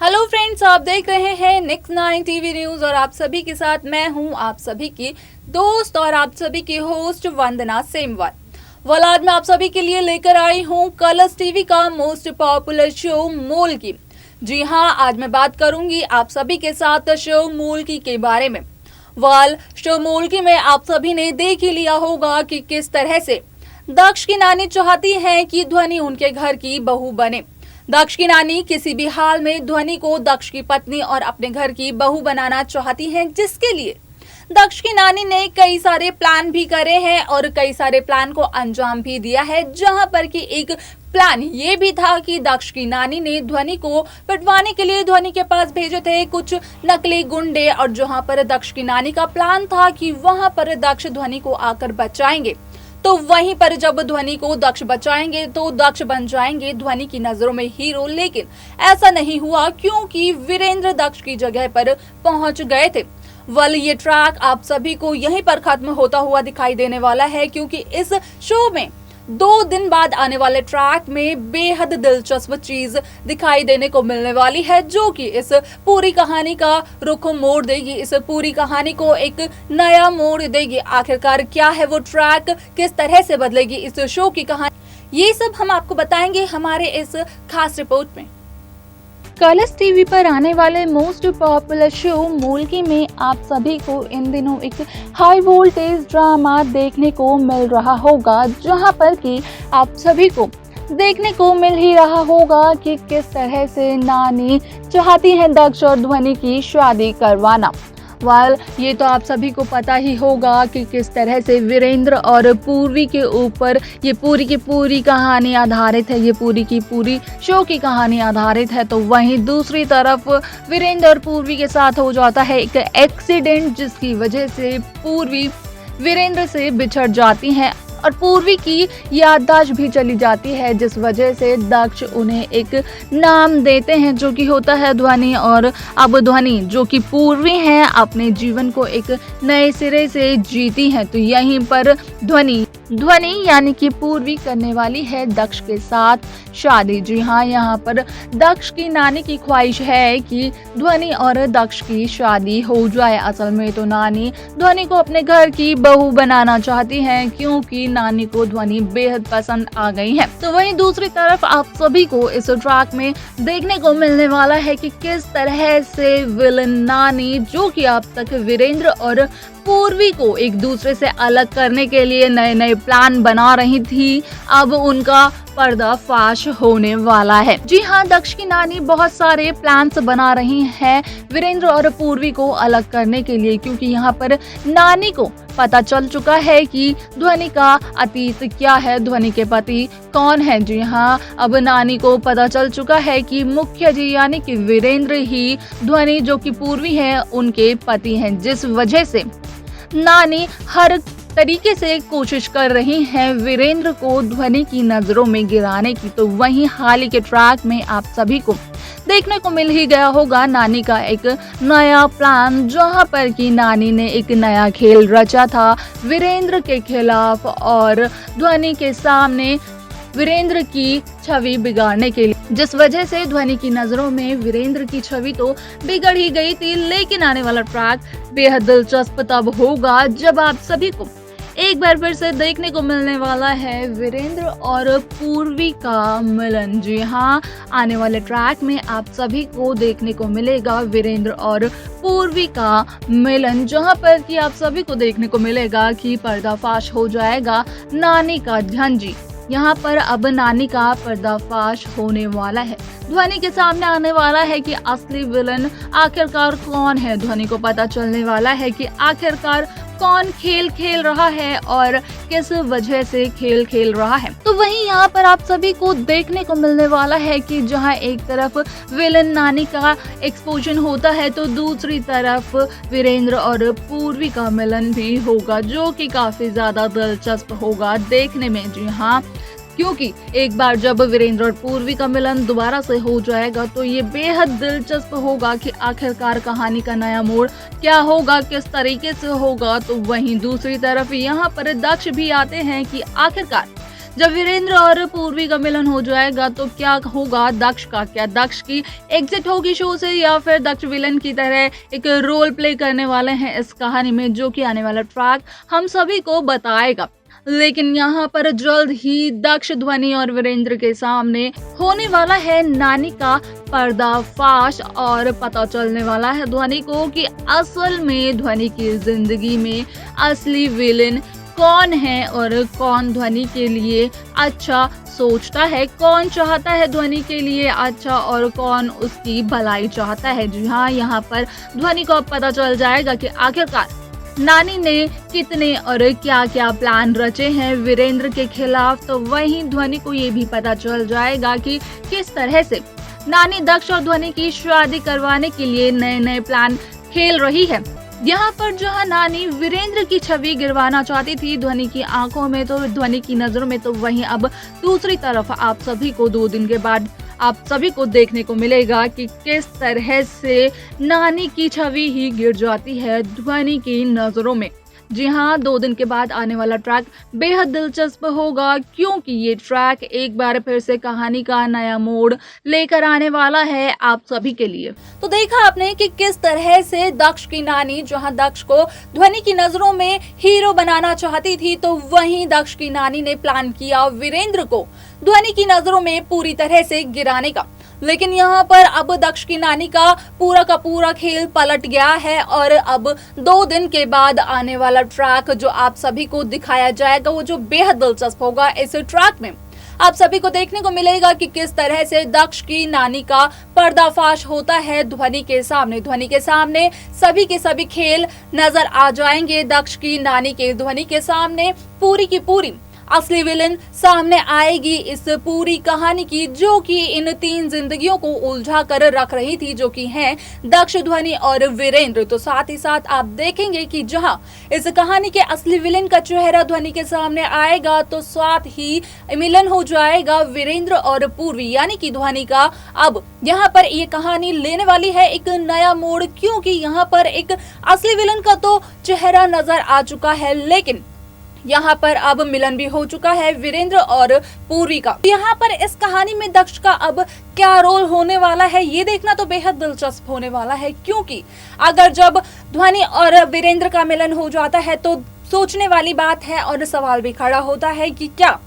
Hello friends, आप देख रहे हैं नेक्स्ट 9 टीवी न्यूज और आप सभी के साथ मैं हूं आप सभी की दोस्त और आप सभी की होस्ट वंदना सेमवाल। आज मैं आप सभी के लिए लेकर आई हूं कलर्स टीवी का मोस्ट पॉपुलर शो मूल की। जी हां, आज मैं बात करूंगी आप सभी के साथ शो मूल की के बारे में। शो मूल की में आप सभी ने देख ही लिया होगा कि किस तरह से दक्ष की नानी चाहती है कि ध्वनि उनके घर की बहू बने। दक्ष की नानी किसी भी हाल में ध्वनि को दक्ष की पत्नी और अपने घर की बहू बनाना चाहती हैं, जिसके लिए दक्ष की नानी ने कई सारे प्लान भी करे हैं और कई सारे प्लान को अंजाम भी दिया है। जहां पर कि एक प्लान ये भी था कि दक्ष की नानी ने ध्वनि को पिटवाने के लिए ध्वनि के पास भेजे थे कुछ नकली गुंडे, और जहां पर दक्ष की नानी का प्लान था कि वहां पर दक्ष ध्वनि को आकर बचाएंगे। तो वहीं पर जब ध्वनि को दक्ष बचाएंगे तो दक्ष बन जाएंगे ध्वनि की नजरों में हीरो, लेकिन ऐसा नहीं हुआ क्योंकि वीरेंद्र दक्ष की जगह पर पहुंच गए थे। ये ट्रैक आप सभी को यहीं पर खत्म होता हुआ दिखाई देने वाला है, क्योंकि इस शो में 2 दिन बाद आने वाले ट्रैक में बेहद दिलचस्प चीज दिखाई देने को मिलने वाली है, जो कि इस पूरी कहानी का रुख मोड़ देगी, इस पूरी कहानी को एक नया मोड़ देगी। आखिरकार क्या है वो ट्रैक, किस तरह से बदलेगी इस शो की कहानी, ये सब हम आपको बताएंगे हमारे इस खास रिपोर्ट में। कलर्स टीवी पर आने वाले मोस्ट पॉपुलर शो मूलकी में आप सभी को इन दिनों एक हाई वोल्टेज ड्रामा देखने को मिल रहा होगा, जहां पर कि आप सभी को देखने को मिल ही रहा होगा कि किस तरह से नानी चाहती है दक्ष और ध्वनि की शादी करवाना। ये तो आप सभी को पता ही होगा कि किस तरह से वीरेंद्र और पूर्वी के ऊपर ये पूरी की पूरी कहानी आधारित है, ये पूरी की पूरी शो की कहानी आधारित है। तो वहीं दूसरी तरफ वीरेंद्र और पूर्वी के साथ हो जाता है एक एक्सीडेंट, जिसकी वजह से पूर्वी वीरेंद्र से बिछड़ जाती हैं और पूर्वी की याददाश्त भी चली जाती है, जिस वजह से दक्ष उन्हें एक नाम देते हैं जो कि होता है ध्वनि। और अब ध्वनि जो कि पूर्वी हैं अपने जीवन को एक नए सिरे से जीती हैं। तो यहीं पर ध्वनि यानी कि पूर्वी करने वाली है दक्ष के साथ शादी। जी हाँ, यहाँ पर दक्ष की नानी की ख्वाहिश है कि ध्वनि और दक्ष की शादी हो जाए। असल में तो नानी ध्वनि को अपने घर की बहू बनाना चाहती है, क्योंकि नानी को ध्वनि बेहद पसंद आ गई है। तो वहीं दूसरी तरफ आप सभी को इस ट्रैक में देखने को मिलने वाला है कि किस तरह से विलन नानी, जो कि अब तक वीरेंद्र और पूर्वी को एक दूसरे से अलग करने के लिए नए नए प्लान बना रही थी, अब उनका पर्दाफाश होने वाला है। जी हाँ, दक्ष की नानी बहुत सारे प्लान्स बना रही हैं वीरेंद्र और पूर्वी को अलग करने के लिए, क्योंकि यहाँ पर नानी को पता चल चुका है कि ध्वनि का अतीत क्या है, ध्वनि के पति कौन है। जी हाँ, अब नानी को पता चल चुका है कि मुख्य जी यानी कि वीरेंद्र ही ध्वनि जो कि पूर्वी है उनके पति हैं, जिस वजह से नानी हर तरीके से कोशिश कर रही हैं वीरेंद्र को ध्वनि की नजरों में गिराने की। तो वहीं हाल ही के ट्रैक में आप सभी को देखने को मिल ही गया होगा नानी का एक नया प्लान, जहां पर कि नानी ने एक नया खेल रचा था वीरेंद्र के खिलाफ और ध्वनि के सामने वीरेंद्र की छवि बिगाड़ने के लिए, जिस वजह से ध्वनि की नजरों में वीरेंद्र की छवि तो बिगड़ ही गई थी। लेकिन आने वाला ट्रैक बेहद दिलचस्प तब होगा जब आप सभी को एक बार फिर से देखने को मिलने वाला है वीरेंद्र और पूर्वी का मिलन। जी हाँ, आने वाले ट्रैक में आप सभी को देखने को मिलेगा वीरेंद्र और पूर्वी का मिलन, जहां पर कि आप सभी को देखने को मिलेगा कि पर्दाफाश हो जाएगा नानी का झंझी। यहाँ पर अब नानी का पर्दाफाश होने वाला है, ध्वनि के सामने आने वाला है कि असली विलन आखिरकार कौन है। ध्वनि को पता चलने वाला है कि आखिरकार कौन खेल खेल रहा है और किस वजह से खेल खेल रहा है। तो वहीं यहाँ पर आप सभी को देखने को मिलने वाला है कि जहाँ एक तरफ विलन नानी का एक्सपोजन होता है, तो दूसरी तरफ वीरेंद्र और पूर्वी का मिलन भी होगा, जो कि काफी ज्यादा दिलचस्प होगा देखने में। जी हाँ, क्योंकि एक बार जब वीरेंद्र और पूर्वी का मिलन दोबारा से हो जाएगा तो ये बेहद दिलचस्प होगा कि आखिरकार कहानी का नया मोड़ क्या होगा, किस तरीके से होगा। तो वहीं दूसरी तरफ यहाँ पर दक्ष भी आते हैं कि आखिरकार जब वीरेंद्र और पूर्वी का मिलन हो जाएगा तो क्या होगा दक्ष का? क्या दक्ष की एग्जिट होगी शो से या फिर दक्ष विलन की तरह एक रोल प्ले करने वाले हैं इस कहानी में, जो कि आने वाला ट्रैक हम सभी को बताएगा। लेकिन यहाँ पर जल्द ही दक्ष, ध्वनि और वीरेंद्र के सामने होने वाला है नानी का पर्दाफाश और पता चलने वाला है ध्वनि को कि असल में ध्वनि की जिंदगी में असली विलेन कौन है और कौन ध्वनि के लिए अच्छा सोचता है, कौन चाहता है ध्वनि के लिए अच्छा और कौन उसकी भलाई चाहता है। जी हाँ, यहाँ पर ध्वनि को अब पता चल जाएगा कि आखिरकार नानी ने कितने और क्या क्या प्लान रचे हैं वीरेंद्र के खिलाफ। तो वहीं ध्वनि को ये भी पता चल जाएगा कि किस तरह से नानी दक्ष और ध्वनि की शादी करवाने के लिए नए नए प्लान खेल रही है। यहाँ पर जहाँ नानी वीरेंद्र की छवि गिरवाना चाहती थी ध्वनि की आंखों में, तो ध्वनि की नजरों में, तो वहीं अब दूसरी तरफ आप सभी को 2 दिन के बाद आप सभी को देखने को मिलेगा कि किस तरह से नानी की छवि ही गिर जाती है ध्वनि की नजरों में। जी हाँ, 2 दिन के बाद आने वाला ट्रैक बेहद दिलचस्प होगा, क्योंकि ये ट्रैक एक बार फिर से कहानी का नया मोड़ लेकर आने वाला है आप सभी के लिए। तो देखा आपने कि किस तरह से दक्ष की नानी, जहां दक्ष को ध्वनि की नजरों में हीरो बनाना चाहती थी, तो वहीं दक्ष की नानी ने प्लान किया वीरेंद्र को ध्वनि की नजरों में पूरी तरह से गिराने का। लेकिन यहाँ पर अब दक्ष की नानी का पूरा खेल पलट गया है और अब 2 दिन के बाद आने वाला ट्रैक जो आप सभी को दिखाया जाएगा, वो जो बेहद दिलचस्प होगा। इस ट्रैक में आप सभी को देखने को मिलेगा कि किस तरह से दक्ष की नानी का पर्दाफाश होता है ध्वनि के सामने। ध्वनि के सामने सभी के सभी खेल नजर आ जाएंगे। दक्ष की नानी के ध्वनि के सामने पूरी की पूरी असली विलेन सामने आएगी इस पूरी कहानी की, जो कि इन 3 जिंदगियों को उलझा कर रख रही थी, जो कि हैं दक्ष, ध्वनि और वीरेंद्र। तो साथ ही साथ आप देखेंगे कि जहां इस कहानी के असली विलेन का चेहरा ध्वनि के सामने आएगा, तो साथ ही मिलन हो जाएगा वीरेंद्र और पूर्वी यानी कि ध्वनि का। अब यहाँ पर ये कहानी लेने वाली है एक नया मोड़, क्योंकि यहाँ पर एक असली विलेन का तो चेहरा नजर आ चुका है, लेकिन यहाँ पर अब मिलन भी हो चुका है वीरेंद्र और पूर्वी का। यहाँ पर इस कहानी में दक्ष का अब क्या रोल होने वाला है, ये देखना तो बेहद दिलचस्प होने वाला है, क्योंकि अगर जब ध्वनि और वीरेंद्र का मिलन हो जाता है तो सोचने वाली बात है और सवाल भी खड़ा होता है कि क्या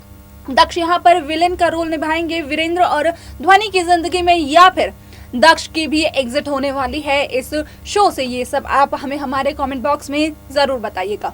दक्ष यहाँ पर विलेन का रोल निभाएंगे वीरेंद्र और ध्वनि की जिंदगी में, या फिर दक्ष की भी एग्जिट होने वाली है इस शो से। ये सब आप हमें हमारे कमेंट बॉक्स में जरूर बताइएगा।